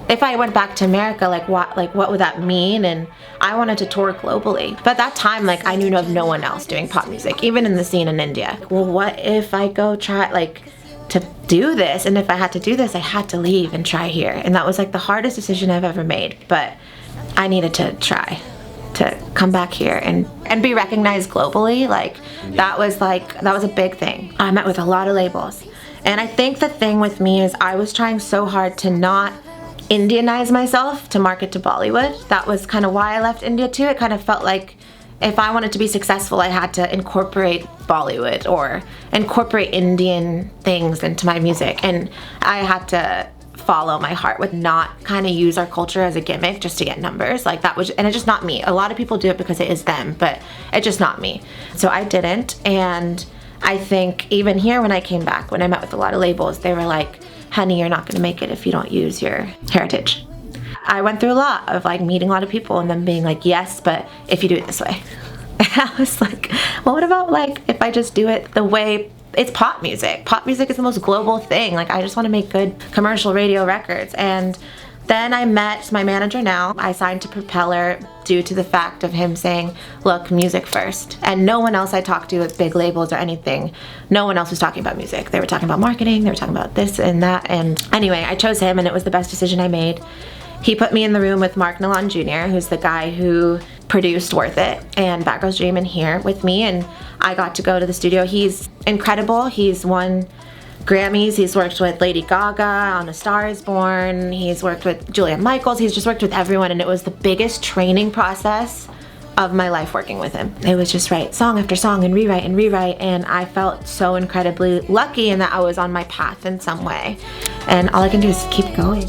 if I went back to America, like what would that mean? And I wanted to tour globally. But at that time, like I knew of no one else doing pop music, even in the scene in India. Well, what if I go try like to do this? And if I had to do this, I had to leave and try here. And that was like the hardest decision I've ever made. But I needed to try to come back here and be recognized globally. Like that was a big thing. I met with a lot of labels. And I think the thing with me is I was trying so hard to not Indianize myself to market to Bollywood. That was kind of why I left India too. It kind of felt like if I wanted to be successful, I had to incorporate Bollywood or incorporate Indian things into my music. And I had to follow my heart with not kind of use our culture as a gimmick just to get numbers. Like that was, and it's just not me. A lot of people do it because it is them, but it's just not me. So I didn't. And I think even here when I came back, when I met with a lot of labels, they were like, honey, you're not gonna make it if you don't use your heritage. I went through a lot of like meeting a lot of people and them being like, yes, but if you do it this way. And I was like, well, what about like if I just do it the way it's pop music? Pop music is the most global thing. Like I just want to make good commercial radio records. And then I met my manager now. I signed to Propeller due to the fact of him saying, look, music first. And no one else I talked to at big labels or anything, no one else was talking about music. They were talking about marketing, they were talking about this and that. And anyway, I chose him and it was the best decision I made. He put me in the room with Mark Nalan Jr., who's the guy who produced Worth It and Bad Girls Dream in here with me, and I got to go to the studio. He's incredible. He's won Grammys. He's worked with Lady Gaga on A Star Is Born. He's worked with Julia Michaels. He's just worked with everyone, and it was the biggest training process of my life working with him. It was just write song after song and rewrite, and I felt so incredibly lucky in that I was on my path in some way. And all I can do is keep going.